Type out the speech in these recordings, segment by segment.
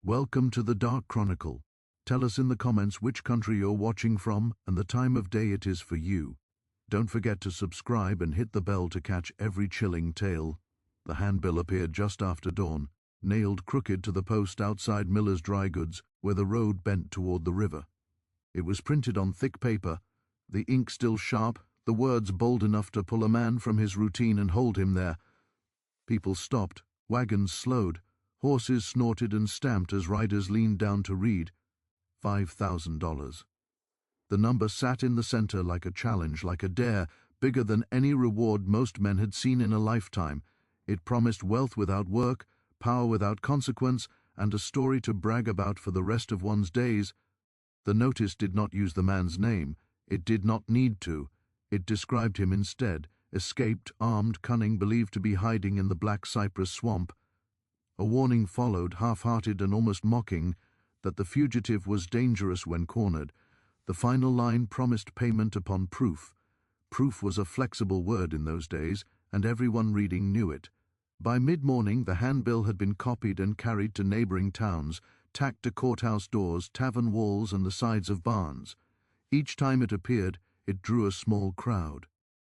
Welcome to the Dark Chronicle. Tell us in the comments which country you're watching from and the time of day it is for you. Don't forget to subscribe and hit the bell to catch every chilling tale. The handbill appeared just after dawn, nailed crooked to the post outside Miller's Dry Goods, where the road bent toward the river. It was printed on thick paper, the ink still sharp, the words bold enough to pull a man from his routine and hold him there. People stopped, wagons slowed, horses snorted and stamped as riders leaned down to read. $5,000. The number sat in the center like a challenge, like a dare, bigger than any reward most men had seen in a lifetime. It promised wealth without work, power without consequence, and a story to brag about for the rest of one's days. The notice did not use the man's name. It did not need to. It described him instead, escaped, armed, cunning, believed to be hiding in the Black Cypress swamp. A warning followed, half-hearted and almost mocking, that the fugitive was dangerous when cornered. The final line promised payment upon proof. Proof was a flexible word in those days, and everyone reading knew it. By mid-morning, the handbill had been copied and carried to neighboring towns, tacked to courthouse doors, tavern walls, and the sides of barns. Each time it appeared, it drew a small crowd.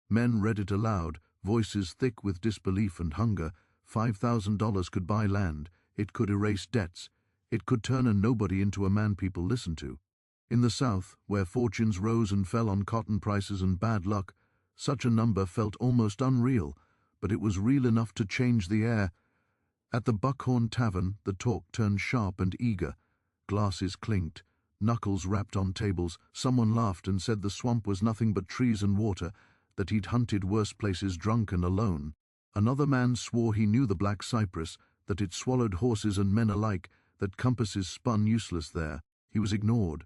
Men read it aloud, voices thick with disbelief and hunger. $5,000 could buy land, it could erase debts, it could turn a nobody into a man people listened to. In the South, where fortunes rose and fell on cotton prices and bad luck, such a number felt almost unreal, but it was real enough to change the air. At the Buckhorn Tavern, the talk turned sharp and eager. Glasses clinked, knuckles rapped on tables, someone laughed and said the swamp was nothing but trees and water, that he'd hunted worse places drunk and alone. Another man swore he knew the Black Cypress, that it swallowed horses and men alike, that compasses spun useless there. He was ignored.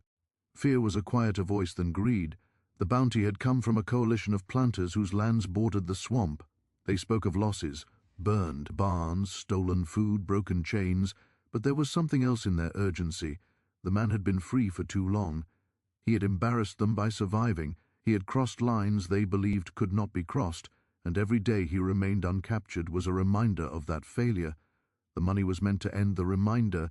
Fear was a quieter voice than greed. The bounty had come from a coalition of planters whose lands bordered the swamp. They spoke of losses, burned barns, stolen food, broken chains, but there was something else in their urgency. The man had been free for too long. He had embarrassed them by surviving. He had crossed lines they believed could not be crossed, and every day he remained uncaptured was a reminder of that failure. The money was meant to end the reminder.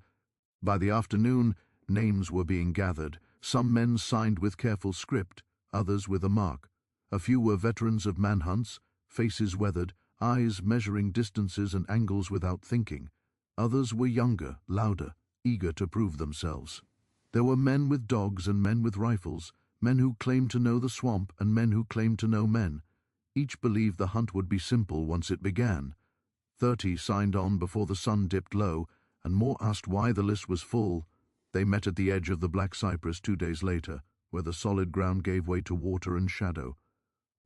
By the afternoon, names were being gathered. Some men signed with careful script, others with a mark. A few were veterans of manhunts, faces weathered, eyes measuring distances and angles without thinking. Others were younger, louder, eager to prove themselves. There were men with dogs and men with rifles, men who claimed to know the swamp and men who claimed to know men. Each believed the hunt would be simple once it began. 30 signed on before the sun dipped low, and more asked why the list was full. They met at the edge of the Black Cypress 2 days later, where the solid ground gave way to water and shadow.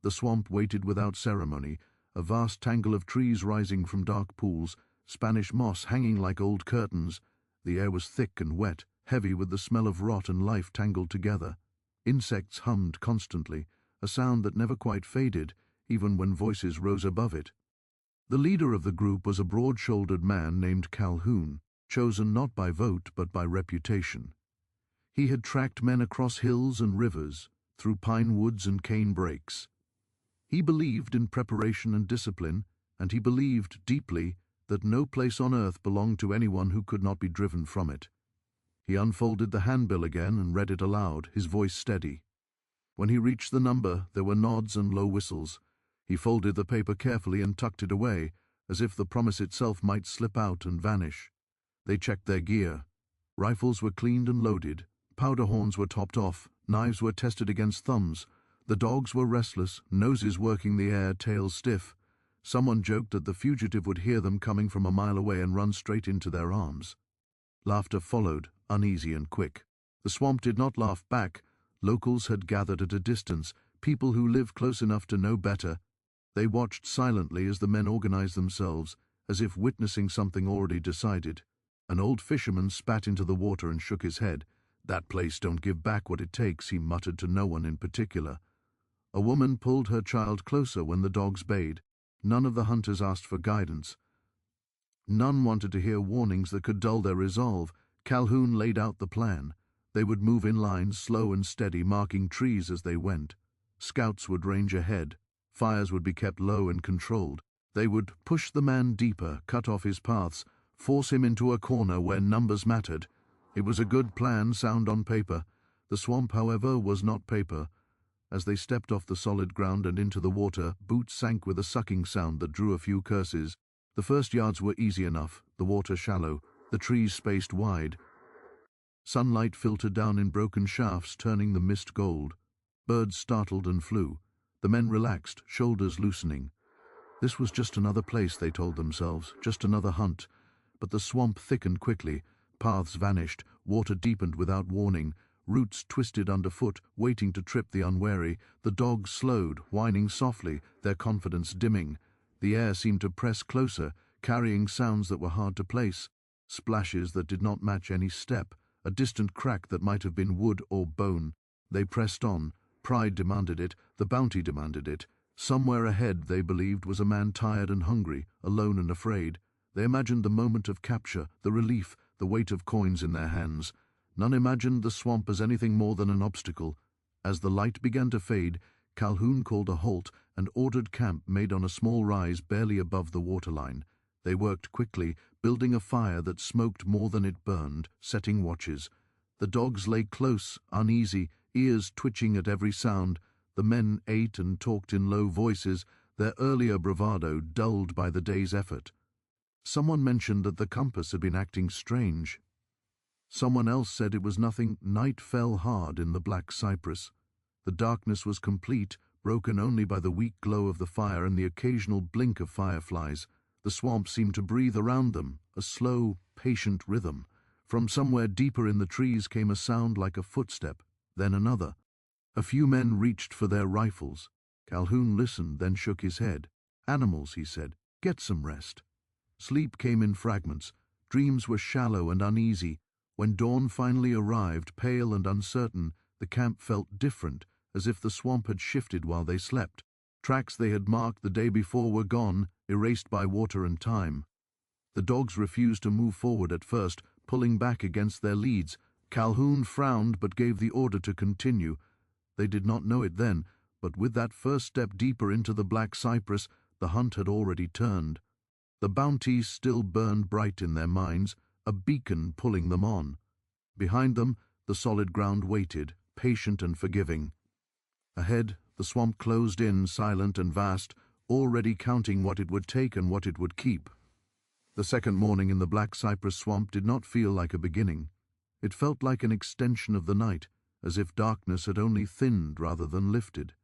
The swamp waited without ceremony, a vast tangle of trees rising from dark pools, Spanish moss hanging like old curtains. The air was thick and wet, heavy with the smell of rot and life tangled together. Insects hummed constantly, a sound that never quite faded, even when voices rose above it. The leader of the group was a broad-shouldered man named Calhoun, chosen not by vote but by reputation. He had tracked men across hills and rivers, through pine woods and cane brakes. He believed in preparation and discipline, and he believed deeply that no place on earth belonged to anyone who could not be driven from it. He unfolded the handbill again and read it aloud, his voice steady. When he reached the number, there were nods and low whistles. He folded the paper carefully and tucked it away, as if the promise itself might slip out and vanish. They checked their gear. Rifles were cleaned and loaded, powder horns were topped off, knives were tested against thumbs. The dogs were restless, noses working the air, tails stiff. Someone joked that the fugitive would hear them coming from a mile away and run straight into their arms. Laughter followed, uneasy and quick. The swamp did not laugh back. Locals had gathered at a distance, people who lived close enough to know better. They watched silently as the men organized themselves, as if witnessing something already decided. An old fisherman spat into the water and shook his head. "That place don't give back what it takes," he muttered to no one in particular. A woman pulled her child closer when the dogs bayed. None of the hunters asked for guidance. None wanted to hear warnings that could dull their resolve. Calhoun laid out the plan. They would move in lines, slow and steady, marking trees as they went. Scouts would range ahead. Fires would be kept low and controlled. They would push the man deeper, cut off his paths, force him into a corner where numbers mattered. It was a good plan, sound on paper. The swamp, however, was not paper. As they stepped off the solid ground and into the water, boots sank with a sucking sound that drew a few curses. The first yards were easy enough, the water shallow, the trees spaced wide. Sunlight filtered down in broken shafts, turning the mist gold. Birds startled and flew. The men relaxed, shoulders loosening. This was just another place, they told themselves, just another hunt. But the swamp thickened quickly. Paths vanished, water deepened without warning. Roots twisted underfoot, waiting to trip the unwary. The dogs slowed, whining softly, their confidence dimming. The air seemed to press closer, carrying sounds that were hard to place. Splashes that did not match any step, a distant crack that might have been wood or bone. They pressed on. Pride demanded it, the bounty demanded it. Somewhere ahead, they believed, was a man tired and hungry, alone and afraid. They imagined the moment of capture, the relief, the weight of coins in their hands. None imagined the swamp as anything more than an obstacle. As the light began to fade, Calhoun called a halt and ordered camp made on a small rise barely above the waterline. They worked quickly, building a fire that smoked more than it burned, setting watches. The dogs lay close, uneasy, ears twitching at every sound. The men ate and talked in low voices, their earlier bravado dulled by the day's effort. Someone mentioned that the compass had been acting strange. Someone else said it was nothing. Night fell hard in the black cypress. The darkness was complete, broken only by the weak glow of the fire and the occasional blink of fireflies. The swamp seemed to breathe around them, a slow, patient rhythm. From somewhere deeper in the trees came a sound like a footstep, then another. A few men reached for their rifles. Calhoun listened, then shook his head. "Animals," he said, "get some rest." Sleep came in fragments. Dreams were shallow and uneasy. When dawn finally arrived, pale and uncertain, the camp felt different, as if the swamp had shifted while they slept. Tracks they had marked the day before were gone, erased by water and time. The dogs refused to move forward at first, pulling back against their leads. Calhoun frowned but gave the order to continue. They did not know it then, but with that first step deeper into the black cypress, the hunt had already turned. The bounties still burned bright in their minds, a beacon pulling them on. Behind them, the solid ground waited, patient and forgiving. Ahead, the swamp closed in, silent and vast, already counting what it would take and what it would keep. The second morning in the black cypress swamp did not feel like a beginning. It felt like an extension of the night, as if darkness had only thinned rather than lifted.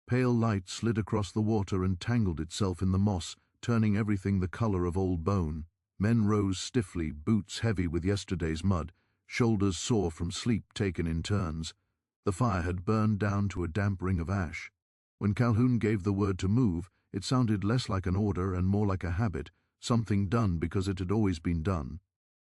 Pale light slid across the water and tangled itself in the moss, turning everything the color of old bone. Men rose stiffly, boots heavy with yesterday's mud, shoulders sore from sleep taken in turns. The fire had burned down to a damp ring of ash. When Calhoun gave the word to move, it sounded less like an order and more like a habit, something done because it had always been done.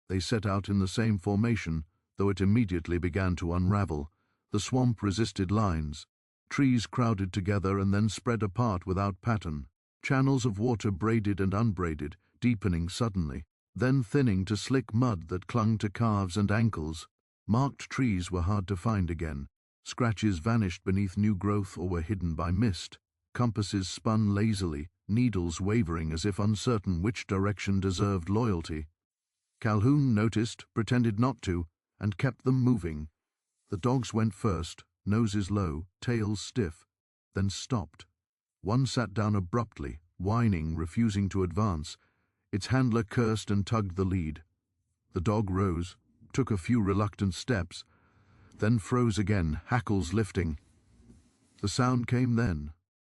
They set out in the same formation, though it immediately began to unravel. The swamp resisted lines. Trees crowded together and then spread apart without pattern. Channels of water braided and unbraided, deepening suddenly, then thinning to slick mud that clung to calves and ankles. Marked trees were hard to find again. Scratches vanished beneath new growth or were hidden by mist. Compasses spun lazily, needles wavering as if uncertain which direction deserved loyalty. Calhoun noticed, pretended not to, and kept them moving. The dogs went first, noses low, tails stiff, then stopped. One sat down abruptly, whining, refusing to advance. Its handler cursed and tugged the lead. The dog rose, took a few reluctant steps, then froze again, hackles lifting. The sound came then,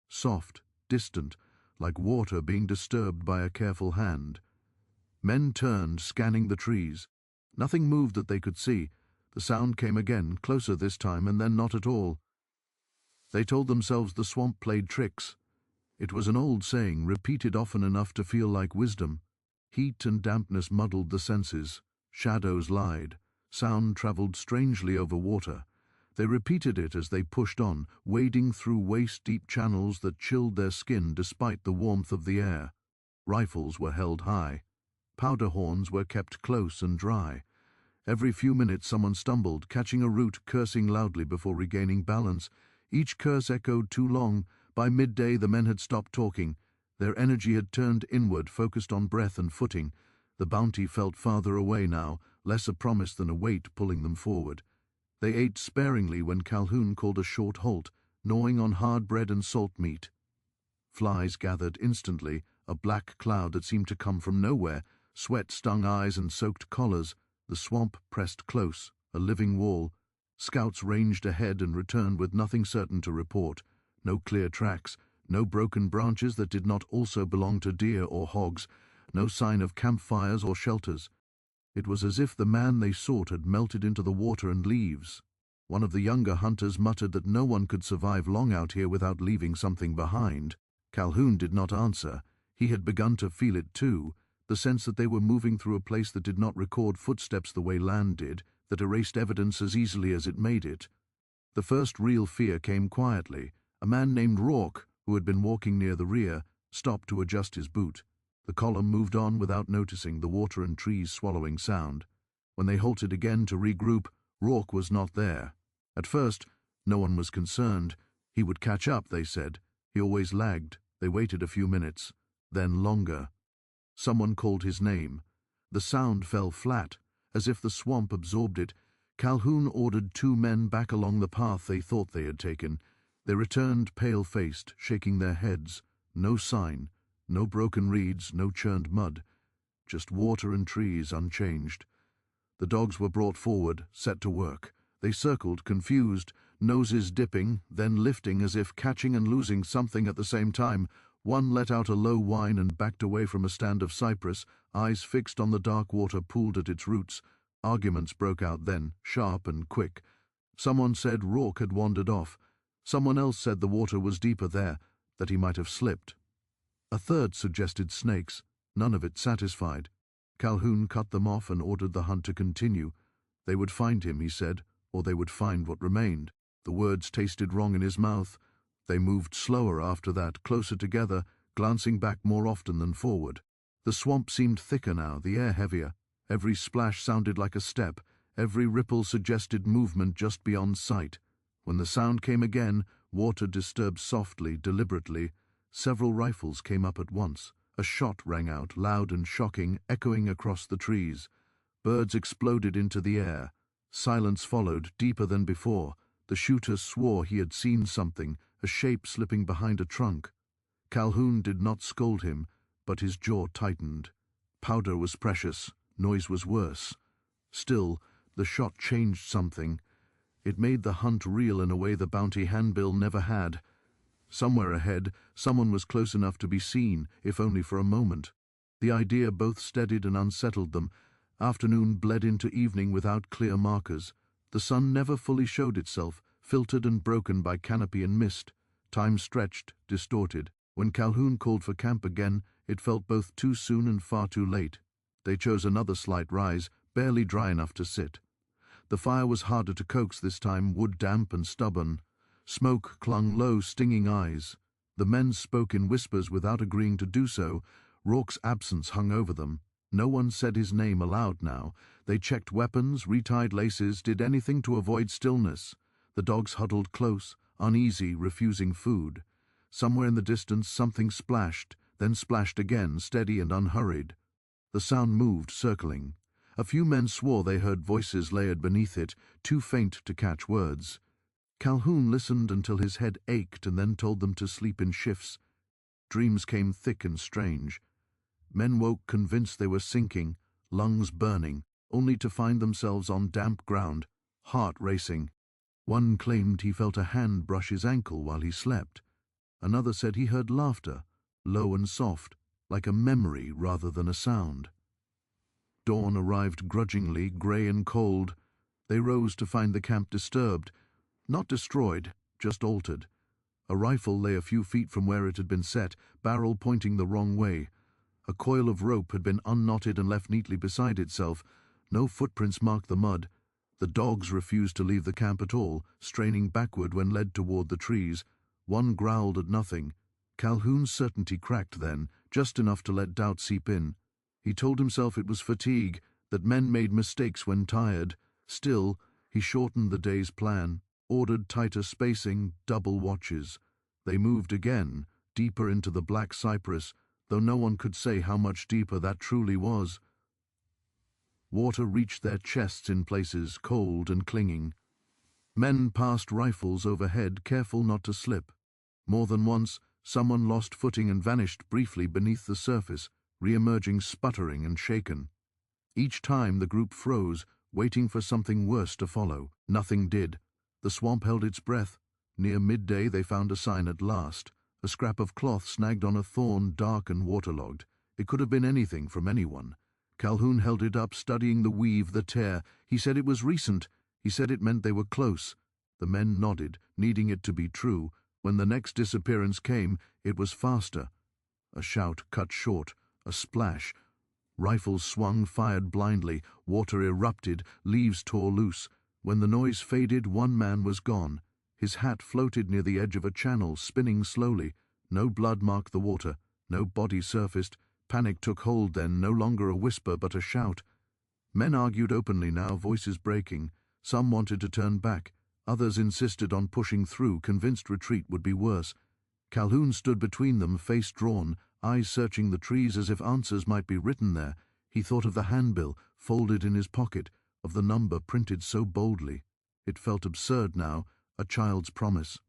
soft, distant, like water being disturbed by a careful hand. Men turned, scanning the trees. Nothing moved that they could see. The sound came again, closer this time, and then not at all. They told themselves the swamp played tricks. It was an old saying, repeated often enough to feel like wisdom. Heat and dampness muddled the senses. Shadows lied. Sound traveled strangely over water. They repeated it as they pushed on, wading through waist-deep channels that chilled their skin despite the warmth of the air. Rifles were held high. Powder horns were kept close and dry. Every few minutes someone stumbled, catching a root, cursing loudly before regaining balance. Each curse echoed too long. By midday the men had stopped talking. Their energy had turned inward, focused on breath and footing. The bounty felt farther away now, less a promise than a weight pulling them forward. They ate sparingly when Calhoun called a short halt, gnawing on hard bread and salt meat. Flies gathered instantly, a black cloud that seemed to come from nowhere, sweat stung eyes and soaked collars. The swamp pressed close, a living wall. Scouts ranged ahead and returned with nothing certain to report. No clear tracks, no broken branches that did not also belong to deer or hogs, no sign of campfires or shelters. It was as if the man they sought had melted into the water and leaves. One of the younger hunters muttered that no one could survive long out here without leaving something behind. Calhoun did not answer. He had begun to feel it too, the sense that they were moving through a place that did not record footsteps the way land did, that erased evidence as easily as it made it. The first real fear came quietly. A man named Rourke, who had been walking near the rear, stopped to adjust his boot. The column moved on without noticing the water and trees swallowing sound. When they halted again to regroup, Rourke was not there. At first, no one was concerned. He would catch up, they said. He always lagged. They waited a few minutes, then longer. Someone called his name. The sound fell flat, as if the swamp absorbed it. Calhoun ordered 2 men back along the path they thought they had taken. They returned pale-faced, shaking their heads. No sign, no broken reeds, no churned mud. Just water and trees unchanged. The dogs were brought forward, set to work. They circled, confused, noses dipping, then lifting as if catching and losing something at the same time. One let out a low whine and backed away from a stand of cypress, eyes fixed on the dark water pooled at its roots. Arguments broke out then, sharp and quick. Someone said Rourke had wandered off. Someone else said the water was deeper there, that he might have slipped. A third suggested snakes, none of it satisfied. Calhoun cut them off and ordered the hunt to continue. They would find him, he said, or they would find what remained. The words tasted wrong in his mouth. They moved slower after that, closer together, glancing back more often than forward. The swamp seemed thicker now, the air heavier. Every splash sounded like a step. Every ripple suggested movement just beyond sight. When the sound came again, water disturbed softly, deliberately. Several rifles came up at once. A shot rang out, loud and shocking, echoing across the trees. Birds exploded into the air. Silence followed, deeper than before. The shooter swore he had seen something, a shape slipping behind a trunk. Calhoun did not scold him, but his jaw tightened. Powder was precious, noise was worse. Still, the shot changed something. It made the hunt real in a way the bounty handbill never had. Somewhere ahead, someone was close enough to be seen, if only for a moment. The idea both steadied and unsettled them. Afternoon bled into evening without clear markers. The sun never fully showed itself, filtered and broken by canopy and mist. Time stretched, distorted. When Calhoun called for camp again, it felt both too soon and far too late. They chose another slight rise, barely dry enough to sit. The fire was harder to coax this time, wood damp and stubborn. Smoke clung low, stinging eyes. The men spoke in whispers without agreeing to do so. Rourke's absence hung over them. No one said his name aloud now. They checked weapons, retied laces, did anything to avoid stillness. The dogs huddled close, uneasy, refusing food. Somewhere in the distance something splashed, then splashed again, steady and unhurried. The sound moved, circling. A few men swore they heard voices layered beneath it, too faint to catch words. Calhoun listened until his head ached and then told them to sleep in shifts. Dreams came thick and strange. Men woke convinced they were sinking, lungs burning, only to find themselves on damp ground, heart racing. One claimed he felt a hand brush his ankle while he slept. Another said he heard laughter, low and soft, like a memory rather than a sound. Dawn arrived grudgingly, grey and cold. They rose to find the camp disturbed. Not destroyed, just altered. A rifle lay a few feet from where it had been set, barrel pointing the wrong way. A coil of rope had been unknotted and left neatly beside itself. No footprints marked the mud. The dogs refused to leave the camp at all, straining backward when led toward the trees. One growled at nothing. Calhoun's certainty cracked then, just enough to let doubt seep in. He told himself it was fatigue, that men made mistakes when tired. Still, he shortened the day's plan, ordered tighter spacing, double watches. They moved again, deeper into the black cypress, though no one could say how much deeper that truly was. Water reached their chests in places, cold and clinging. Men passed rifles overhead, careful not to slip. More than once, someone lost footing and vanished briefly beneath the surface, re-emerging sputtering and shaken. Each time the group froze, waiting for something worse to follow. Nothing did. The swamp held its breath. Near midday they found a sign at last, a scrap of cloth snagged on a thorn, dark and waterlogged. It could have been anything from anyone. Calhoun held it up, studying the weave, the tear. He said it was recent. He said it meant they were close. The men nodded, needing it to be true. When the next disappearance came, it was faster. A shout cut short, a splash. Rifles swung, fired blindly. Water erupted, leaves tore loose. When the noise faded, one man was gone. His hat floated near the edge of a channel, spinning slowly. No blood marked the water. No body surfaced. Panic took hold then, no longer a whisper but a shout. Men argued openly now, voices breaking. Some wanted to turn back. Others insisted on pushing through, convinced retreat would be worse. Calhoun stood between them, face drawn, eyes searching the trees as if answers might be written there. He thought of the handbill, folded in his pocket, of the number printed so boldly. It felt absurd now, a child's promise.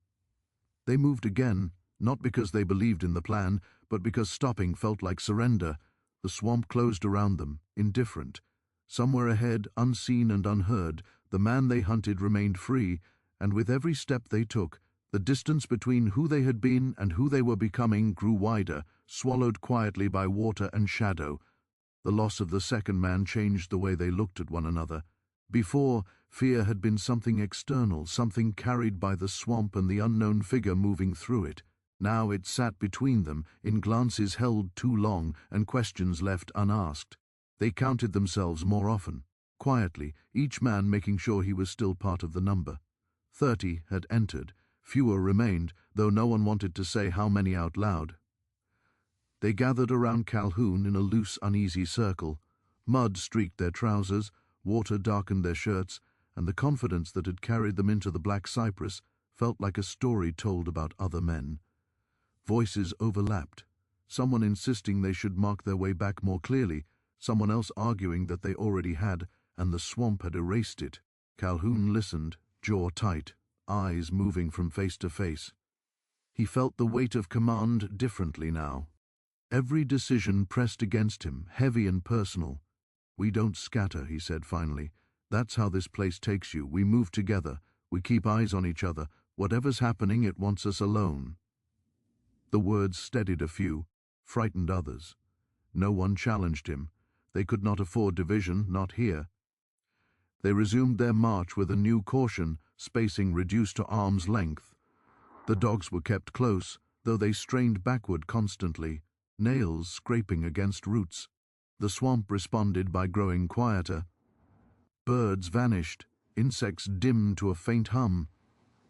They moved again, not because they believed in the plan, but because stopping felt like surrender. The swamp closed around them, indifferent. Somewhere ahead, unseen and unheard, the man they hunted remained free, and with every step they took, the distance between who they had been and who they were becoming grew wider, swallowed quietly by water and shadow. The loss of the second man changed the way they looked at one another. Before, fear had been something external, something carried by the swamp and the unknown figure moving through it. Now it sat between them, in glances held too long and questions left unasked. They counted themselves more often, quietly, each man making sure he was still part of the number. 30 had entered. Fewer remained, though no one wanted to say how many out loud. They gathered around Calhoun in a loose, uneasy circle. Mud streaked their trousers, water darkened their shirts, and the confidence that had carried them into the Black Cypress felt like a story told about other men. Voices overlapped, someone insisting they should mark their way back more clearly, someone else arguing that they already had, and the swamp had erased it. Calhoun listened, jaw tight, eyes moving from face to face. He felt the weight of command differently now. Every decision pressed against him, heavy and personal. "We don't scatter," he said finally. "That's how this place takes you. We move together. We keep eyes on each other. Whatever's happening, it wants us alone." The words steadied a few, frightened others. No one challenged him. They could not afford division, not here. They resumed their march with a new caution, spacing reduced to arm's length. The dogs were kept close, though they strained backward constantly, nails scraping against roots. The swamp responded by growing quieter. Birds vanished, insects dimmed to a faint hum.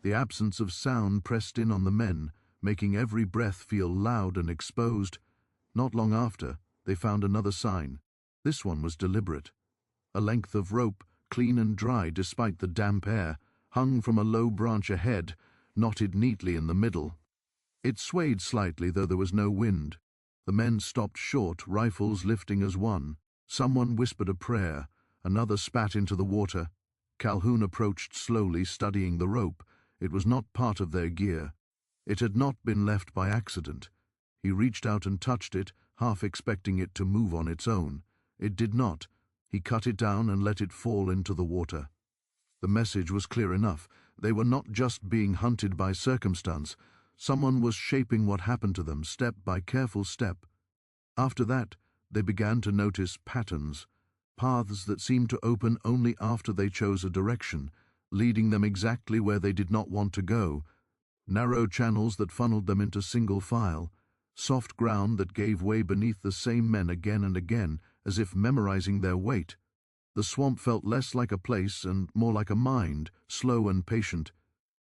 The absence of sound pressed in on the men, making every breath feel loud and exposed. Not long after, they found another sign. This one was deliberate. A length of rope, clean and dry despite the damp air, hung from a low branch ahead, knotted neatly in the middle. It swayed slightly, though there was no wind. The men stopped short, rifles lifting as one. Someone whispered a prayer. Another spat into the water. Calhoun approached slowly, studying the rope. It was not part of their gear. It had not been left by accident. He reached out and touched it, half expecting it to move on its own. It did not. He cut it down and let it fall into the water. The message was clear enough. They were not just being hunted by circumstance. Someone was shaping what happened to them, step by careful step. After that, they began to notice patterns, paths that seemed to open only after they chose a direction, leading them exactly where they did not want to go, narrow channels that funneled them into single file, soft ground that gave way beneath the same men again and again, as if memorizing their weight. The swamp felt less like a place and more like a mind, slow and patient.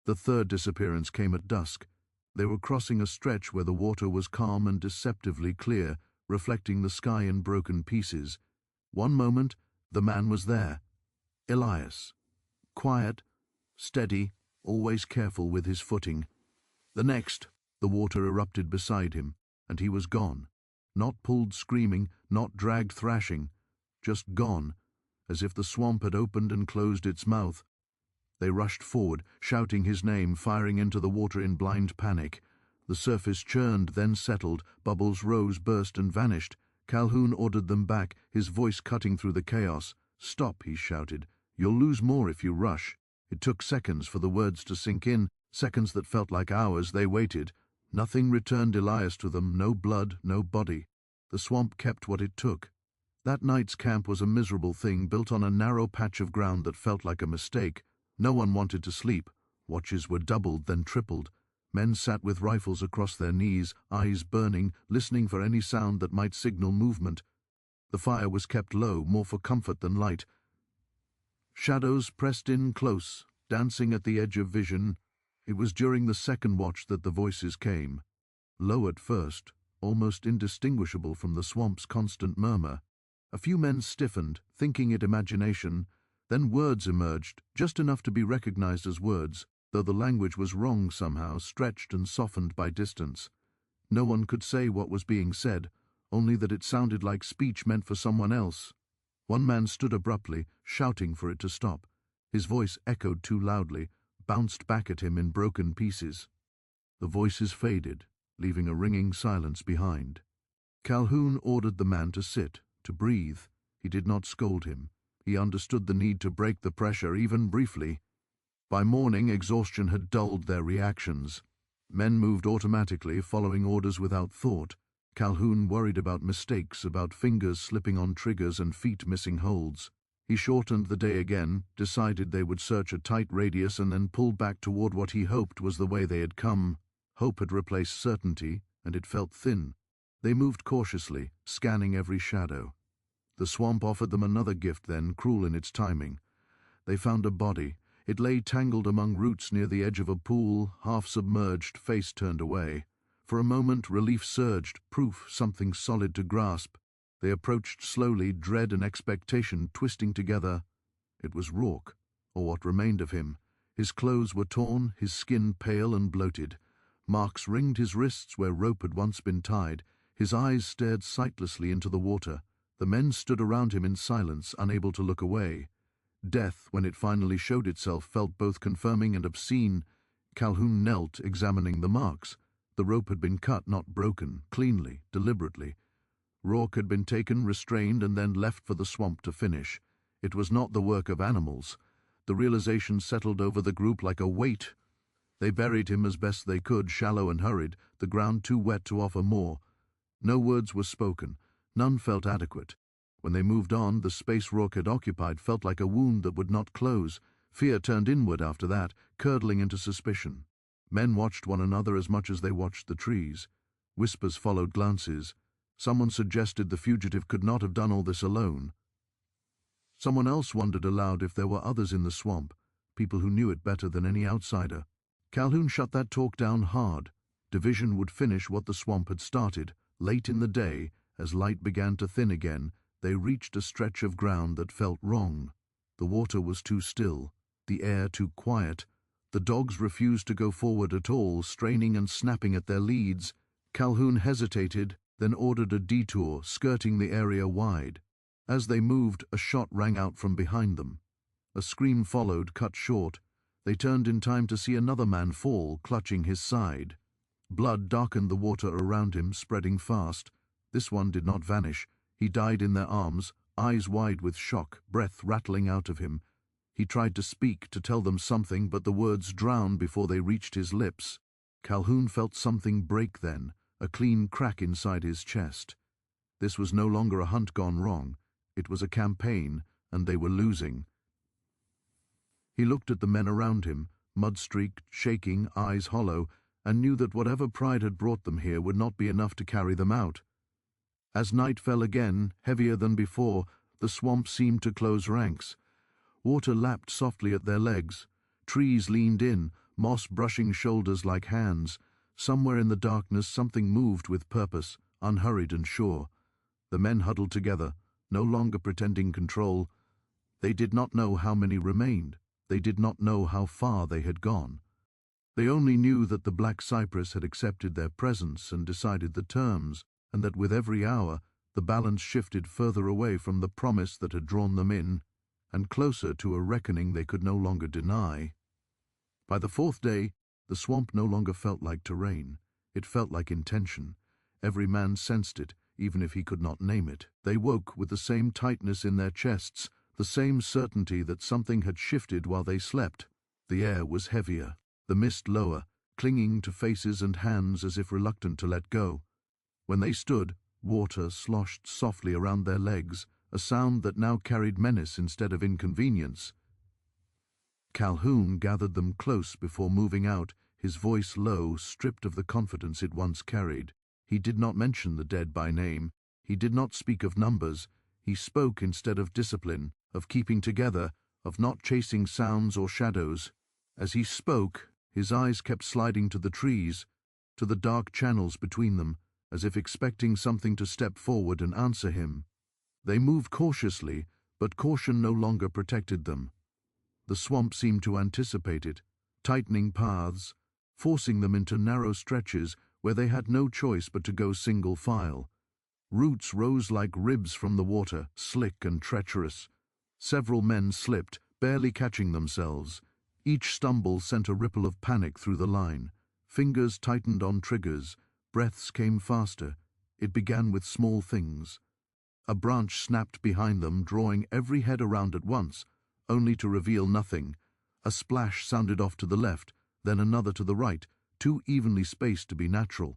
The third disappearance came at dusk. They were crossing a stretch where the water was calm and deceptively clear, reflecting the sky in broken pieces. One moment, the man was there. Elias. Quiet, steady, always careful with his footing. The next, the water erupted beside him, and he was gone. Not pulled screaming, not dragged thrashing, just gone. as if the swamp had opened and closed its mouth. They rushed forward, shouting his name, firing into the water in blind panic. The surface churned, then settled, bubbles rose, burst, and vanished. Calhoun ordered them back, his voice cutting through the chaos. "Stop," he shouted. "You'll lose more if you rush." It took seconds for the words to sink in, seconds that felt like hours. They waited. Nothing returned Elias to them, no blood, no body. The swamp kept what it took. That night's camp was a miserable thing, built on a narrow patch of ground that felt like a mistake. No one wanted to sleep. Watches were doubled, then tripled. Men sat with rifles across their knees, eyes burning, listening for any sound that might signal movement. The fire was kept low, more for comfort than light. Shadows pressed in close, dancing at the edge of vision. It was during the second watch that the voices came. Low at first, almost indistinguishable from the swamp's constant murmur. A few men stiffened, thinking it imagination. Then words emerged, just enough to be recognized as words, though the language was wrong somehow, stretched and softened by distance. No one could say what was being said, only that it sounded like speech meant for someone else. One man stood abruptly, shouting for it to stop. His voice echoed too loudly, bounced back at him in broken pieces. The voices faded, leaving a ringing silence behind. Calhoun ordered the man to sit, to breathe. He did not scold him. He understood the need to break the pressure, even briefly. By morning, exhaustion had dulled their reactions. Men moved automatically, following orders without thought. Calhoun worried about mistakes, about fingers slipping on triggers and feet missing holds. He shortened the day again, decided they would search a tight radius and then pull back toward what he hoped was the way they had come. Hope had replaced certainty, and it felt thin. They moved cautiously, scanning every shadow. The swamp offered them another gift then, cruel in its timing. They found a body. It lay tangled among roots near the edge of a pool, half submerged, face turned away. For a moment, relief surged, proof, something solid to grasp. They approached slowly, dread and expectation twisting together. It was Rourke, or what remained of him. His clothes were torn, his skin pale and bloated. Marks ringed his wrists where rope had once been tied. His eyes stared sightlessly into the water. The men stood around him in silence, unable to look away. Death, when it finally showed itself, felt both confirming and obscene. Calhoun knelt, examining the marks. The rope had been cut, not broken, cleanly, deliberately. Rourke had been taken, restrained, and then left for the swamp to finish. It was not the work of animals. The realization settled over the group like a weight. They buried him as best they could, shallow and hurried, the ground too wet to offer more. No words were spoken. None felt adequate. When they moved on, the space Rourke had occupied felt like a wound that would not close. Fear turned inward after that, curdling into suspicion. Men watched one another as much as they watched the trees. Whispers followed glances. Someone suggested the fugitive could not have done all this alone. Someone else wondered aloud if there were others in the swamp, people who knew it better than any outsider. Calhoun shut that talk down hard. Division would finish what the swamp had started. Late in the day, as light began to thin again, they reached a stretch of ground that felt wrong. The water was too still, the air too quiet. The dogs refused to go forward at all, straining and snapping at their leads. Calhoun hesitated, then ordered a detour, skirting the area wide. As they moved, a shot rang out from behind them. A scream followed, cut short. They turned in time to see another man fall, clutching his side. Blood darkened the water around him, spreading fast. This one did not vanish. He died in their arms, eyes wide with shock, breath rattling out of him. He tried to speak, to tell them something, but the words drowned before they reached his lips. Calhoun felt something break then, a clean crack inside his chest. This was no longer a hunt gone wrong. It was a campaign, and they were losing. He looked at the men around him, mud-streaked, shaking, eyes hollow, and knew that whatever pride had brought them here would not be enough to carry them out. As night fell again, heavier than before, the swamp seemed to close ranks. Water lapped softly at their legs. Trees leaned in, moss brushing shoulders like hands. Somewhere in the darkness something moved with purpose, unhurried and sure. The men huddled together, no longer pretending control. They did not know how many remained. They did not know how far they had gone. They only knew that the Black Cypress had accepted their presence and decided the terms, and that with every hour the balance shifted further away from the promise that had drawn them in. and closer to a reckoning they could no longer deny. By the fourth day, the swamp no longer felt like terrain. It felt like intention. Every man sensed it, even if he could not name it. They woke with the same tightness in their chests, the same certainty that something had shifted while they slept. The air was heavier, the mist lower, clinging to faces and hands as if reluctant to let go. When they stood, water sloshed softly around their legs, a sound that now carried menace instead of inconvenience. Calhoun gathered them close before moving out, his voice low, stripped of the confidence it once carried. He did not mention the dead by name. He did not speak of numbers. He spoke instead of discipline, of keeping together, of not chasing sounds or shadows. As he spoke, his eyes kept sliding to the trees, to the dark channels between them, as if expecting something to step forward and answer him. They moved cautiously, but caution no longer protected them. The swamp seemed to anticipate it, tightening paths, forcing them into narrow stretches where they had no choice but to go single file. Roots rose like ribs from the water, slick and treacherous. Several men slipped, barely catching themselves. Each stumble sent a ripple of panic through the line. Fingers tightened on triggers, breaths came faster. It began with small things. A branch snapped behind them, drawing every head around at once, only to reveal nothing. A splash sounded off to the left, then another to the right, too evenly spaced to be natural.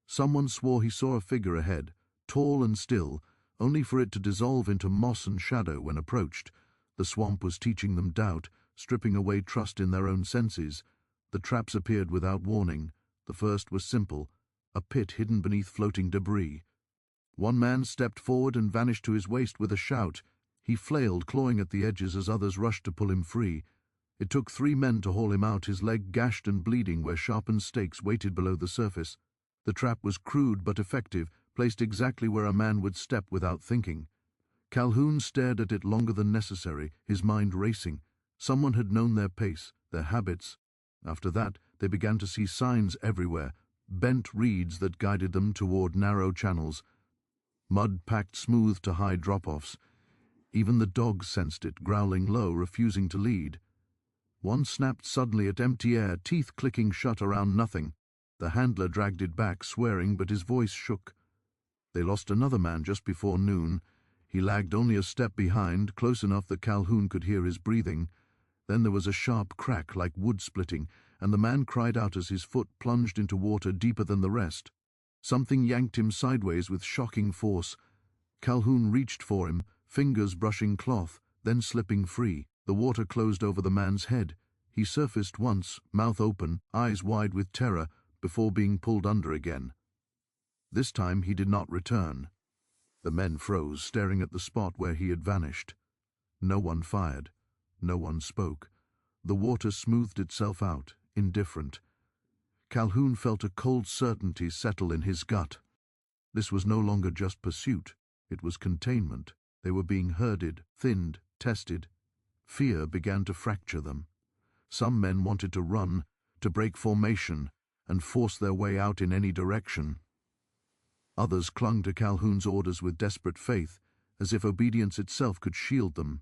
Someone swore he saw a figure ahead, tall and still, only for it to dissolve into moss and shadow when approached. The swamp was teaching them doubt, stripping away trust in their own senses. The traps appeared without warning. The first was simple, a pit hidden beneath floating debris. One man stepped forward and vanished to his waist with a shout. He flailed, clawing at the edges as others rushed to pull him free. It took 3 men to haul him out, his leg gashed and bleeding where sharpened stakes waited below the surface. The trap was crude but effective, placed exactly where a man would step without thinking. Calhoun stared at it longer than necessary, his mind racing. Someone had known their pace, their habits. After that, they began to see signs everywhere, bent reeds that guided them toward narrow channels. Mud packed smooth to high drop-offs. Even the dogs sensed it, growling low, refusing to lead. One snapped suddenly at empty air, teeth clicking shut around nothing. The handler dragged it back, swearing, but his voice shook. They lost another man just before noon. He lagged only a step behind, close enough that Calhoun could hear his breathing. Then there was a sharp crack like wood splitting, and the man cried out as his foot plunged into water deeper than the rest. Something yanked him sideways with shocking force. Calhoun reached for him, fingers brushing cloth, then slipping free. The water closed over the man's head. He surfaced once, mouth open, eyes wide with terror, before being pulled under again. This time he did not return. The men froze, staring at the spot where he had vanished. No one fired. No one spoke. The water smoothed itself out, indifferent. Calhoun felt a cold certainty settle in his gut. This was no longer just pursuit. It was containment. They were being herded, thinned, tested. Fear began to fracture them. Some men wanted to run, to break formation, and force their way out in any direction. Others clung to Calhoun's orders with desperate faith, as if obedience itself could shield them.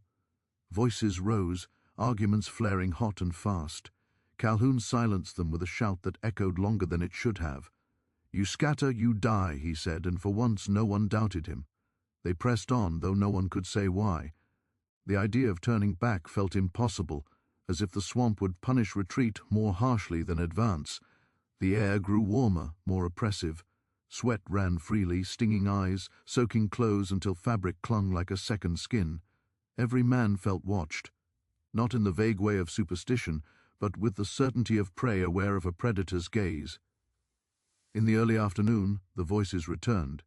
Voices rose, arguments flaring hot and fast. Calhoun silenced them with a shout that echoed longer than it should have. "You scatter, you die," he said, and for once no one doubted him. They pressed on, though no one could say why. The idea of turning back felt impossible, as if the swamp would punish retreat more harshly than advance. The air grew warmer, more oppressive. Sweat ran freely, stinging eyes, soaking clothes until fabric clung like a second skin. Every man felt watched, not in the vague way of superstition, but with the certainty of prey aware of a predator's gaze. In the early afternoon, the voices returned.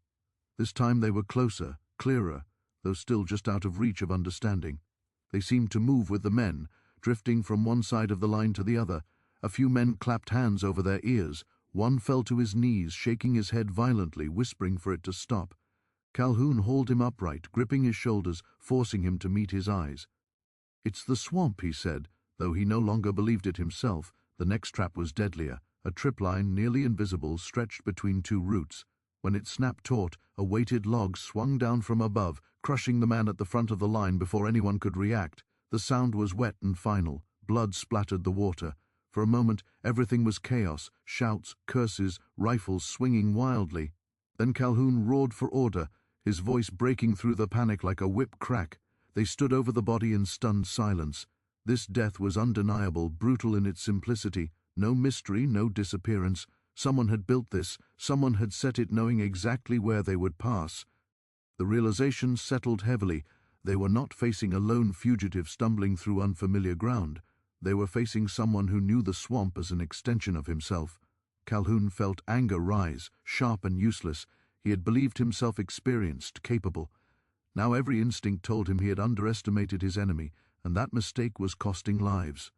This time they were closer, clearer, though still just out of reach of understanding. They seemed to move with the men, drifting from one side of the line to the other. A few men clapped hands over their ears. One fell to his knees, shaking his head violently, whispering for it to stop. Calhoun hauled him upright, gripping his shoulders, forcing him to meet his eyes. "It's the swamp," he said, though he no longer believed it himself. The next trap was deadlier, a tripline nearly invisible stretched between 2 roots. When it snapped taut, a weighted log swung down from above, crushing the man at the front of the line before anyone could react. The sound was wet and final. Blood splattered the water. For a moment, everything was chaos, shouts, curses, rifles swinging wildly. Then Calhoun roared for order, his voice breaking through the panic like a whip crack. They stood over the body in stunned silence. This death was undeniable, brutal in its simplicity. No mystery, no disappearance. Someone had built this. Someone had set it knowing exactly where they would pass. The realization settled heavily. They were not facing a lone fugitive stumbling through unfamiliar ground. They were facing someone who knew the swamp as an extension of himself. Calhoun felt anger rise, sharp and useless. He had believed himself experienced, capable. Now every instinct told him he had underestimated his enemy, and that mistake was costing lives.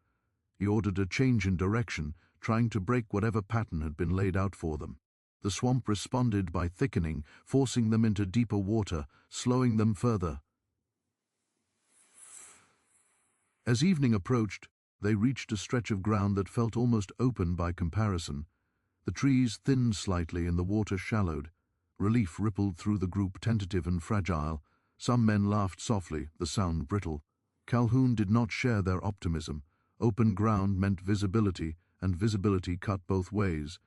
He ordered a change in direction, trying to break whatever pattern had been laid out for them. The swamp responded by thickening, forcing them into deeper water, slowing them further. As evening approached, they reached a stretch of ground that felt almost open by comparison. The trees thinned slightly and the water shallowed. Relief rippled through the group, tentative and fragile. Some men laughed softly, the sound brittle. Calhoun did not share their optimism. Open ground meant visibility, and visibility cut both ways.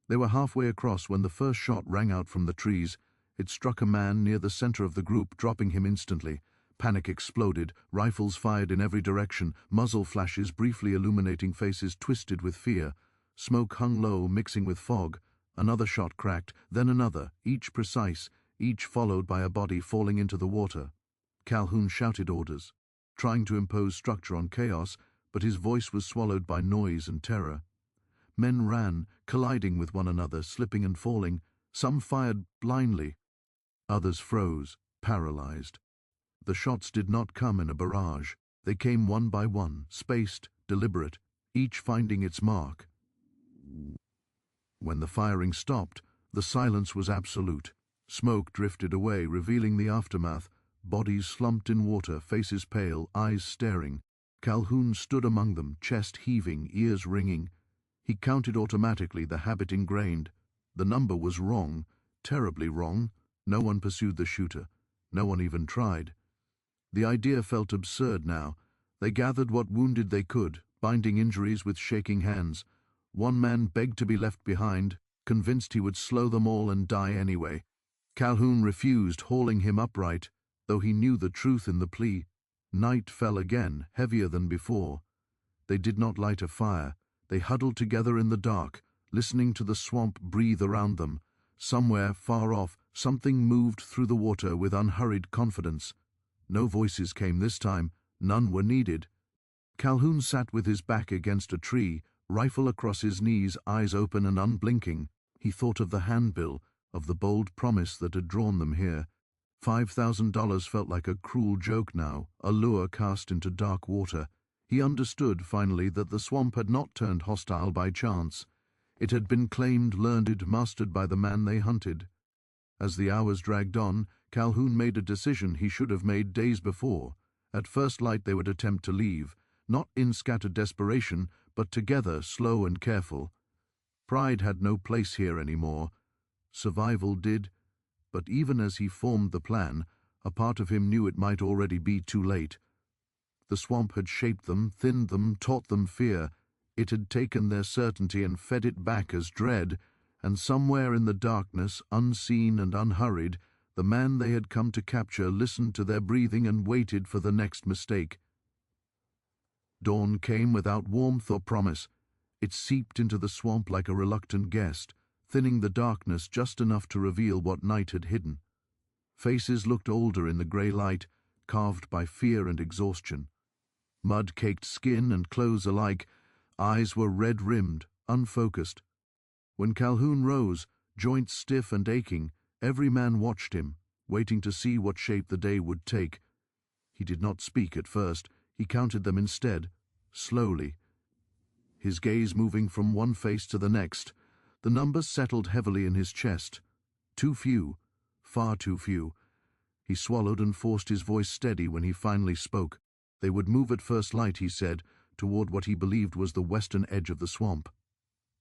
They were halfway across when the first shot rang out from the trees. It struck a man near the center of the group, dropping him instantly. Panic exploded, rifles fired in every direction, muzzle flashes briefly illuminating faces twisted with fear. Smoke hung low, mixing with fog. Another shot cracked, then another, each precise, each followed by a body falling into the water. Calhoun shouted orders, trying to impose structure on chaos, but his voice was swallowed by noise and terror. Men ran, colliding with one another, slipping and falling. Some fired blindly. Others froze, paralyzed. The shots did not come in a barrage. They came one by one, spaced, deliberate, each finding its mark. When the firing stopped, the silence was absolute. Smoke drifted away, revealing the aftermath. Bodies slumped in water, faces pale, eyes staring. Calhoun stood among them, chest heaving, ears ringing. He counted automatically, the habit ingrained. The number was wrong, terribly wrong. No one pursued the shooter. No one even tried. The idea felt absurd now. They gathered what wounded they could, binding injuries with shaking hands. One man begged to be left behind, convinced he would slow them all and die anyway. Calhoun refused, hauling him upright, though he knew the truth in the plea. Night fell again, heavier than before. They did not light a fire. They huddled together in the dark, listening to the swamp breathe around them. Somewhere, far off, something moved through the water with unhurried confidence. No voices came this time. None were needed. Calhoun sat with his back against a tree, rifle across his knees, eyes open and unblinking. He thought of the handbill, of the bold promise that had drawn them here. $5,000 felt like a cruel joke now, a lure cast into dark water. He understood, finally, that the swamp had not turned hostile by chance. It had been claimed, learned, mastered by the man they hunted. As the hours dragged on, Calhoun made a decision he should have made days before. At first light they would attempt to leave, not in scattered desperation, but together, slow and careful. Pride had no place here anymore. Survival did, but even as he formed the plan, a part of him knew it might already be too late. The swamp had shaped them, thinned them, taught them fear. It had taken their certainty and fed it back as dread, and somewhere in the darkness, unseen and unhurried, the man they had come to capture listened to their breathing and waited for the next mistake. Dawn came without warmth or promise. It seeped into the swamp like a reluctant guest, thinning the darkness just enough to reveal what night had hidden. Faces looked older in the grey light, carved by fear and exhaustion. Mud-caked skin and clothes alike, eyes were red-rimmed, unfocused. When Calhoun rose, joints stiff and aching, every man watched him, waiting to see what shape the day would take. He did not speak at first. He counted them instead, slowly, his gaze moving from one face to the next. The numbers settled heavily in his chest. Too few, far too few. He swallowed and forced his voice steady when he finally spoke. They would move at first light, he said, toward what he believed was the western edge of the swamp.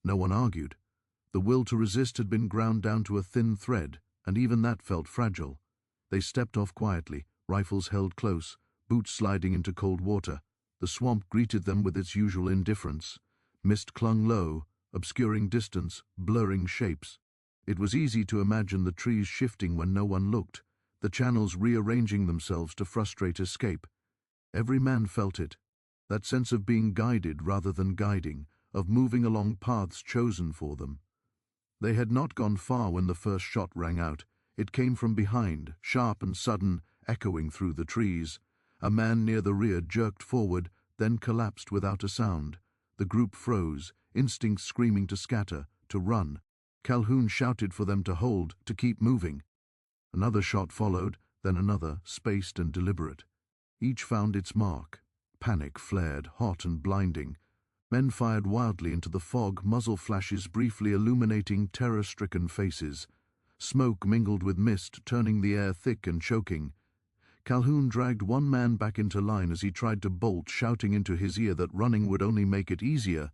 No one argued. The will to resist had been ground down to a thin thread, and even that felt fragile. They stepped off quietly, rifles held close, boots sliding into cold water. The swamp greeted them with its usual indifference. Mist clung low, obscuring distance, blurring shapes. It was easy to imagine the trees shifting when no one looked, the channels rearranging themselves to frustrate escape. Every man felt it, that sense of being guided rather than guiding, of moving along paths chosen for them. They had not gone far when the first shot rang out. It came from behind, sharp and sudden, echoing through the trees. A man near the rear jerked forward, then collapsed without a sound. The group froze, instincts screaming to scatter, to run. Calhoun shouted for them to hold, to keep moving. Another shot followed, then another, spaced and deliberate. Each found its mark. Panic flared, hot and blinding. Men fired wildly into the fog, muzzle flashes briefly illuminating terror-stricken faces. Smoke mingled with mist, turning the air thick and choking. Calhoun dragged one man back into line as he tried to bolt, shouting into his ear that running would only make it easier.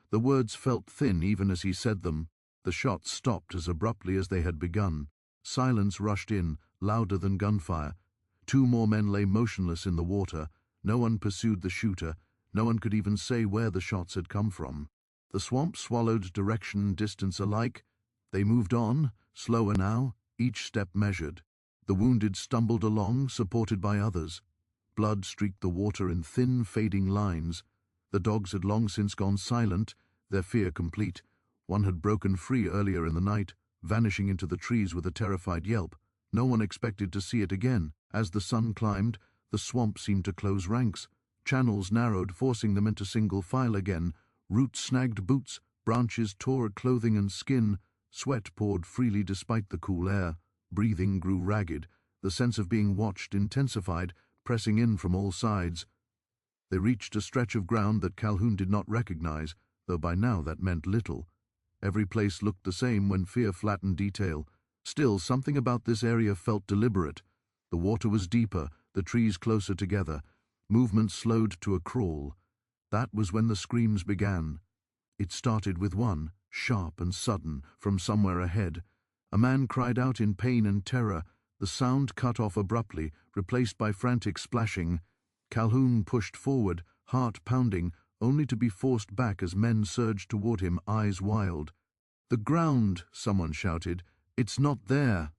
The words felt thin even as he said them. The shots stopped as abruptly as they had begun. Silence rushed in, louder than gunfire. Two more men lay motionless in the water. No one pursued the shooter. No one could even say where the shots had come from. The swamp swallowed direction and distance alike. They moved on, slower now, each step measured. The wounded stumbled along, supported by others. Blood streaked the water in thin, fading lines. The dogs had long since gone silent, their fear complete. One had broken free earlier in the night, vanishing into the trees with a terrified yelp. No one expected to see it again. As the sun climbed, the swamp seemed to close ranks. Channels narrowed, forcing them into single file again. Roots snagged boots, branches tore at clothing and skin. Sweat poured freely despite the cool air. Breathing grew ragged. The sense of being watched intensified, pressing in from all sides. They reached a stretch of ground that Calhoun did not recognize, though by now that meant little. Every place looked the same when fear flattened detail. Still, something about this area felt deliberate. The water was deeper, the trees closer together. Movement slowed to a crawl. That was when the screams began. It started with one, sharp and sudden, from somewhere ahead. A man cried out in pain and terror. The sound cut off abruptly, replaced by frantic splashing. Calhoun pushed forward, heart pounding, only to be forced back as men surged toward him, eyes wild. "The ground!" someone shouted. "It's not there!"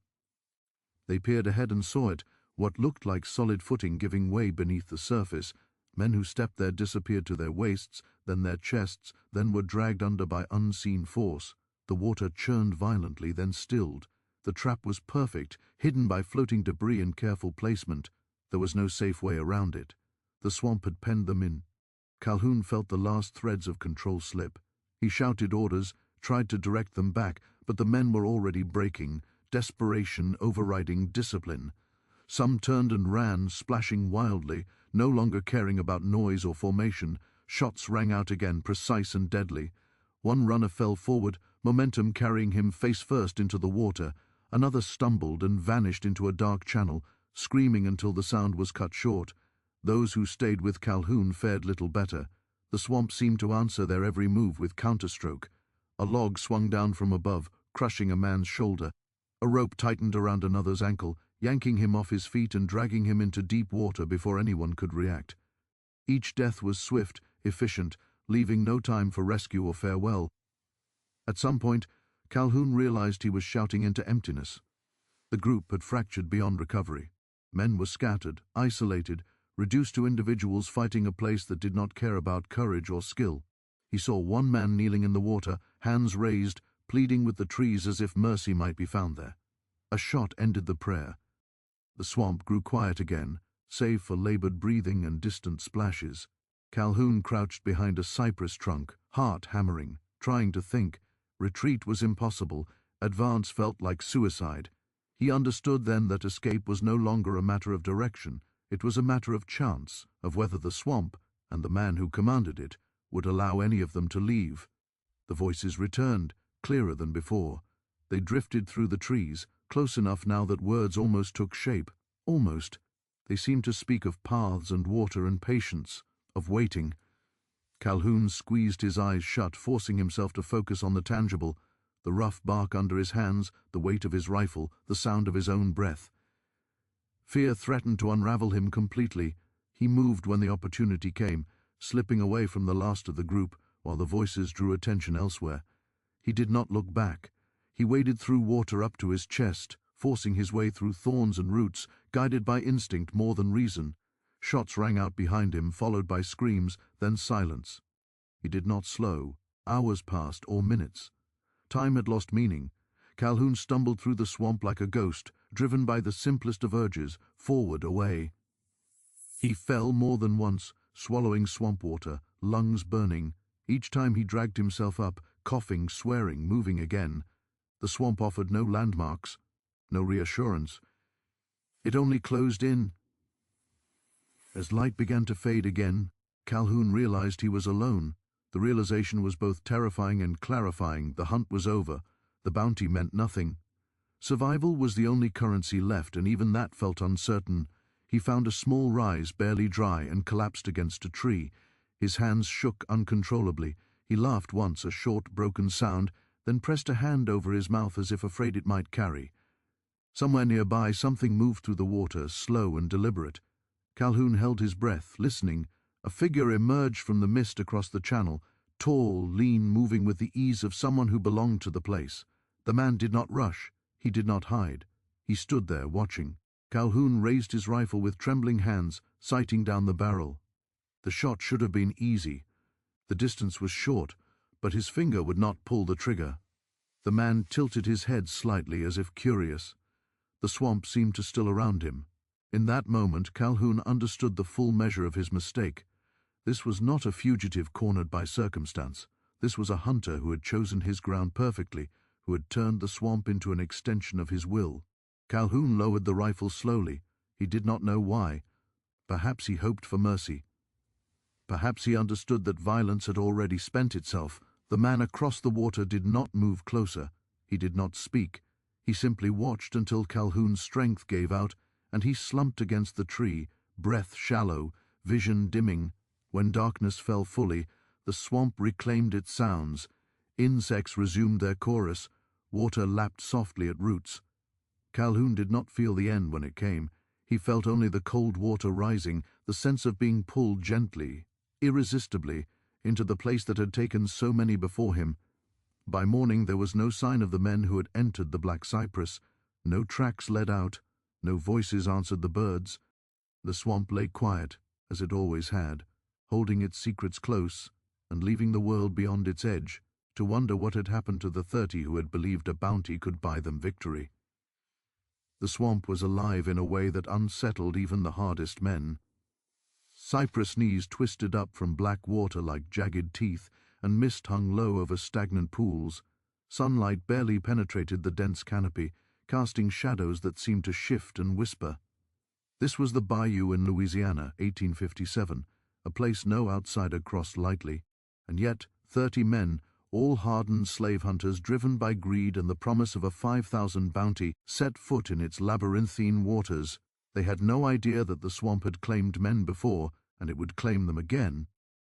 They peered ahead and saw it, what looked like solid footing giving way beneath the surface. Men who stepped there disappeared to their waists, then their chests, then were dragged under by unseen force. The water churned violently, then stilled. The trap was perfect, hidden by floating debris and careful placement. There was no safe way around it. The swamp had penned them in. Calhoun felt the last threads of control slip. He shouted orders, tried to direct them back, but the men were already breaking, desperation overriding discipline. Some turned and ran, splashing wildly, no longer caring about noise or formation. Shots rang out again, precise and deadly. One runner fell forward, momentum carrying him face first into the water. Another stumbled and vanished into a dark channel, screaming until the sound was cut short. Those who stayed with Calhoun fared little better. The swamp seemed to answer their every move with counterstroke. A log swung down from above, crushing a man's shoulder. A rope tightened around another's ankle, yanking him off his feet and dragging him into deep water before anyone could react. Each death was swift, efficient, leaving no time for rescue or farewell. At some point, Calhoun realized he was shouting into emptiness. The group had fractured beyond recovery. Men were scattered, isolated, reduced to individuals fighting a place that did not care about courage or skill. He saw one man kneeling in the water, hands raised, pleading with the trees as if mercy might be found there. A shot ended the prayer. The swamp grew quiet again, save for labored breathing and distant splashes. Calhoun crouched behind a cypress trunk, heart hammering, trying to think. Retreat was impossible. Advance felt like suicide. He understood then that escape was no longer a matter of direction. It was a matter of chance, of whether the swamp, and the man who commanded it, would allow any of them to leave. The voices returned, clearer than before. They drifted through the trees, close enough now that words almost took shape. Almost. They seemed to speak of paths and water and patience, of waiting. Calhoun squeezed his eyes shut, forcing himself to focus on the tangible. The rough bark under his hands, the weight of his rifle, the sound of his own breath. Fear threatened to unravel him completely. He moved when the opportunity came, slipping away from the last of the group while the voices drew attention elsewhere. He did not look back. He waded through water up to his chest, forcing his way through thorns and roots, guided by instinct more than reason. Shots rang out behind him, followed by screams, then silence. He did not slow. Hours passed, or minutes. Time had lost meaning. Calhoun stumbled through the swamp like a ghost, driven by the simplest of urges, forward, away. He fell more than once, swallowing swamp water, lungs burning. Each time he dragged himself up, coughing, swearing, moving again. The swamp offered no landmarks, no reassurance. It only closed in. As light began to fade again, Calhoun realized he was alone. The realization was both terrifying and clarifying. The hunt was over. The bounty meant nothing. Survival was the only currency left, and even that felt uncertain. He found a small rise, barely dry, and collapsed against a tree. His hands shook uncontrollably. He laughed once, a short, broken sound, then pressed a hand over his mouth as if afraid it might carry. Somewhere nearby, something moved through the water, slow and deliberate. Calhoun held his breath, listening. A figure emerged from the mist across the channel, tall, lean, moving with the ease of someone who belonged to the place. The man did not rush. He did not hide. He stood there, watching. Calhoun raised his rifle with trembling hands, sighting down the barrel. The shot should have been easy. The distance was short, but his finger would not pull the trigger. The man tilted his head slightly, as if curious. The swamp seemed to still around him. In that moment, Calhoun understood the full measure of his mistake. This was not a fugitive cornered by circumstance. This was a hunter who had chosen his ground perfectly, who had turned the swamp into an extension of his will. Calhoun lowered the rifle slowly. He did not know why. Perhaps he hoped for mercy. Perhaps he understood that violence had already spent itself. The man across the water did not move closer. He did not speak. He simply watched until Calhoun's strength gave out, and he slumped against the tree, breath shallow, vision dimming. When darkness fell fully, the swamp reclaimed its sounds. Insects resumed their chorus. Water lapped softly at roots. Calhoun did not feel the end when it came. He felt only the cold water rising, the sense of being pulled gently, irresistibly, into the place that had taken so many before him. By morning there was no sign of the men who had entered the Black Cypress. No tracks led out. No voices answered the birds. The swamp lay quiet, as it always had, holding its secrets close and leaving the world beyond its edge to wonder what had happened to the 30 who had believed a bounty could buy them victory. The swamp was alive in a way that unsettled even the hardest men. Cypress knees twisted up from black water like jagged teeth, and mist hung low over stagnant pools. Sunlight barely penetrated the dense canopy, casting shadows that seemed to shift and whisper. This was the bayou in Louisiana, 1857, a place no outsider crossed lightly, and yet 30 men, all hardened slave hunters driven by greed and the promise of a 5,000 bounty, set foot in its labyrinthine waters. They had no idea that the swamp had claimed men before, and it would claim them again.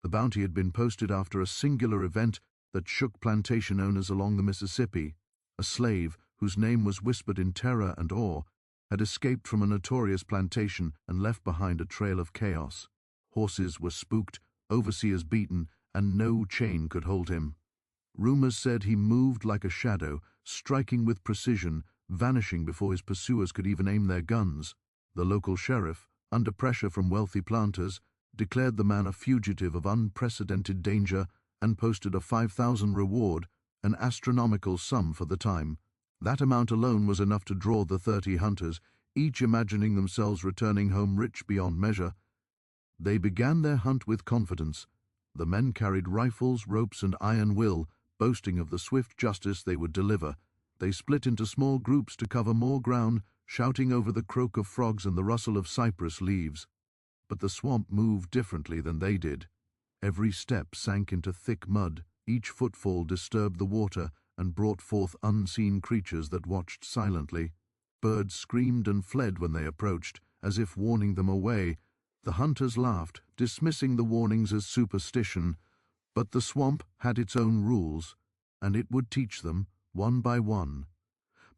The bounty had been posted after a singular event that shook plantation owners along the Mississippi. A slave, whose name was whispered in terror and awe, had escaped from a notorious plantation and left behind a trail of chaos. Horses were spooked, overseers beaten, and no chain could hold him. Rumors said he moved like a shadow, striking with precision, vanishing before his pursuers could even aim their guns. The local sheriff, under pressure from wealthy planters, declared the man a fugitive of unprecedented danger and posted a 5,000 reward, an astronomical sum for the time. That amount alone was enough to draw the 30 hunters, each imagining themselves returning home rich beyond measure. They began their hunt with confidence. The men carried rifles, ropes, and iron will, boasting of the swift justice they would deliver. They split into small groups to cover more ground, shouting over the croak of frogs and the rustle of cypress leaves. But the swamp moved differently than they did. Every step sank into thick mud. Each footfall disturbed the water and brought forth unseen creatures that watched silently. Birds screamed and fled when they approached, as if warning them away. The hunters laughed, dismissing the warnings as superstition. But the swamp had its own rules, and it would teach them one by one.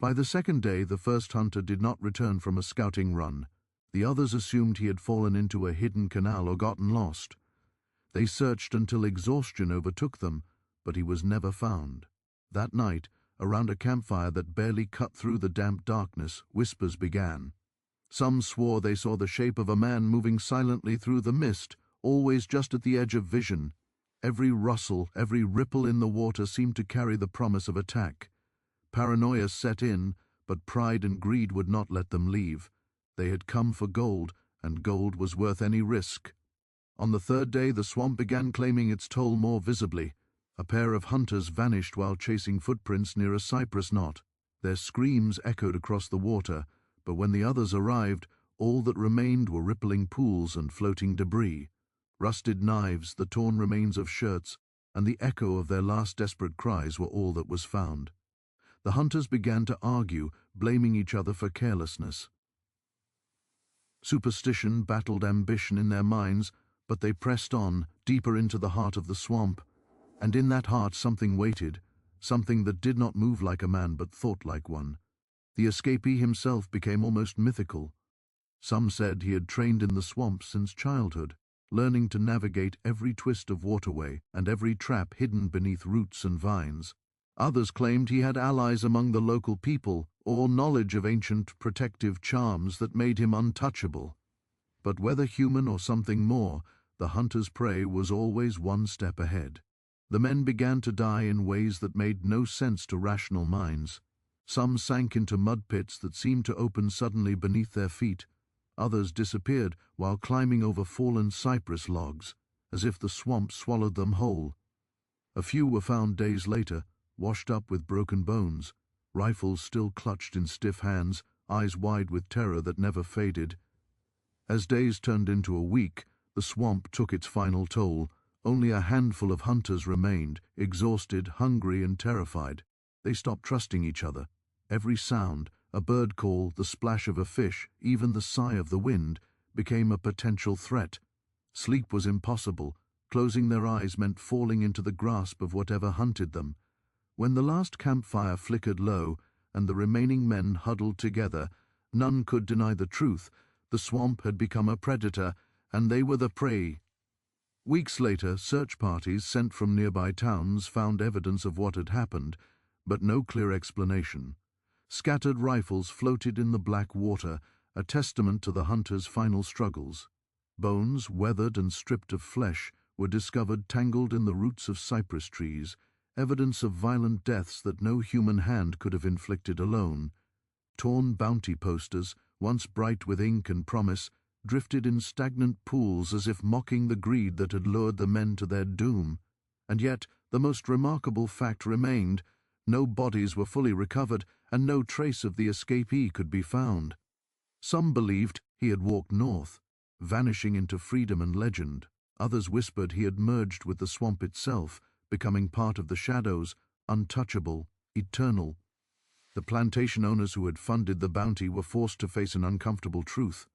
By the second day, the first hunter did not return from a scouting run. The others assumed he had fallen into a hidden canal or gotten lost. They searched until exhaustion overtook them, but he was never found. That night, around a campfire that barely cut through the damp darkness, whispers began. Some swore they saw the shape of a man moving silently through the mist, always just at the edge of vision. Every rustle, every ripple in the water seemed to carry the promise of attack. Paranoia set in, but pride and greed would not let them leave. They had come for gold, and gold was worth any risk. On the third day, the swamp began claiming its toll more visibly. A pair of hunters vanished while chasing footprints near a cypress knot. Their screams echoed across the water, but when the others arrived, all that remained were rippling pools and floating debris. Rusted knives, the torn remains of shirts, and the echo of their last desperate cries were all that was found. The hunters began to argue, blaming each other for carelessness. Superstition battled ambition in their minds, but they pressed on, deeper into the heart of the swamp. And in that heart something waited, something that did not move like a man but thought like one. The escapee himself became almost mythical. Some said he had trained in the swamp since childhood, learning to navigate every twist of waterway and every trap hidden beneath roots and vines. Others claimed he had allies among the local people or knowledge of ancient protective charms that made him untouchable. But whether human or something more, the hunter's prey was always one step ahead. The men began to die in ways that made no sense to rational minds. Some sank into mud pits that seemed to open suddenly beneath their feet. Others disappeared while climbing over fallen cypress logs, as if the swamp swallowed them whole. A few were found days later, washed up with broken bones, rifles still clutched in stiff hands, eyes wide with terror that never faded. As days turned into a week, the swamp took its final toll. Only a handful of hunters remained, exhausted, hungry, and terrified. They stopped trusting each other. Every sound, a bird call, the splash of a fish, even the sigh of the wind, became a potential threat. Sleep was impossible. Closing their eyes meant falling into the grasp of whatever hunted them. When the last campfire flickered low and the remaining men huddled together, none could deny the truth. The swamp had become a predator, and they were the prey. Weeks later, search parties sent from nearby towns found evidence of what had happened, but no clear explanation. Scattered rifles floated in the black water, a testament to the hunters' final struggles. Bones, weathered and stripped of flesh, were discovered tangled in the roots of cypress trees, evidence of violent deaths that no human hand could have inflicted alone. Torn bounty posters, once bright with ink and promise, drifted in stagnant pools as if mocking the greed that had lured the men to their doom. And yet, the most remarkable fact remained: no bodies were fully recovered, and no trace of the escapee could be found. Some believed he had walked north, vanishing into freedom and legend. Others whispered he had merged with the swamp itself, becoming part of the shadows, untouchable, eternal. The plantation owners who had funded the bounty were forced to face an uncomfortable truth.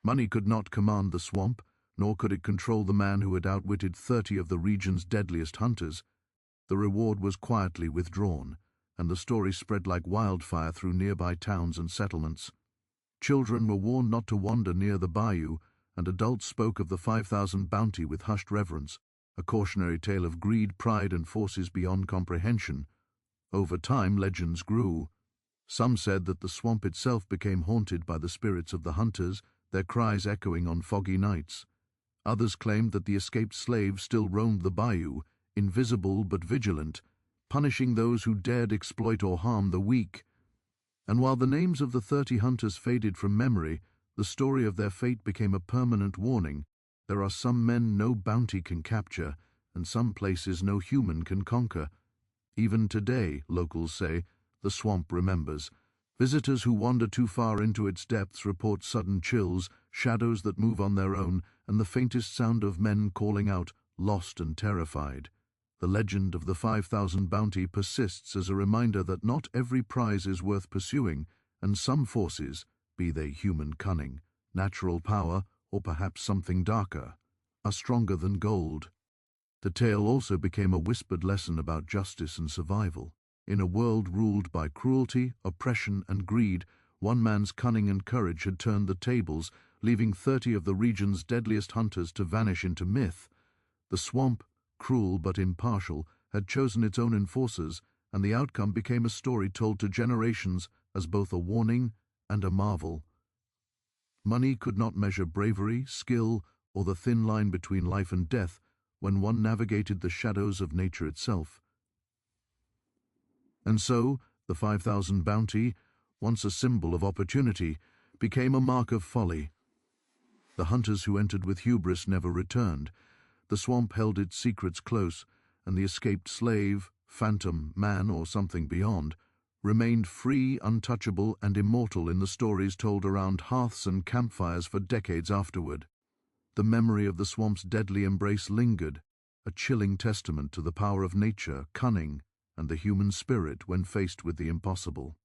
Money could not command the swamp, nor could it control the man who had outwitted 30 of the region's deadliest hunters. The reward was quietly withdrawn, and the story spread like wildfire through nearby towns and settlements. Children were warned not to wander near the bayou, and adults spoke of the 5,000 bounty with hushed reverence, a cautionary tale of greed, pride, and forces beyond comprehension. Over time, legends grew. Some said that the swamp itself became haunted by the spirits of the hunters, their cries echoing on foggy nights. Others claimed that the escaped slaves still roamed the bayou, invisible but vigilant, punishing those who dared exploit or harm the weak. And while the names of the 30 hunters faded from memory, the story of their fate became a permanent warning. There are some men no bounty can capture, and some places no human can conquer. Even today, locals say, the swamp remembers. Visitors who wander too far into its depths report sudden chills, shadows that move on their own, and the faintest sound of men calling out, lost and terrified. The legend of the 5,000 bounty persists as a reminder that not every prize is worth pursuing, and some forces, be they human cunning, natural power, or perhaps something darker, are stronger than gold. The tale also became a whispered lesson about justice and survival. In a world ruled by cruelty, oppression, and greed, one man's cunning and courage had turned the tables, leaving 30 of the region's deadliest hunters to vanish into myth. The swamp, cruel but impartial, had chosen its own enforcers, and the outcome became a story told to generations as both a warning and a marvel. Money could not measure bravery, skill, or the thin line between life and death when one navigated the shadows of nature itself. And so, the 5,000 bounty, once a symbol of opportunity, became a mark of folly. The hunters who entered with hubris never returned. The swamp held its secrets close, and the escaped slave, phantom, man, or something beyond, remained free, untouchable, and immortal in the stories told around hearths and campfires for decades afterward. The memory of the swamp's deadly embrace lingered, a chilling testament to the power of nature, cunning, and the human spirit when faced with the impossible.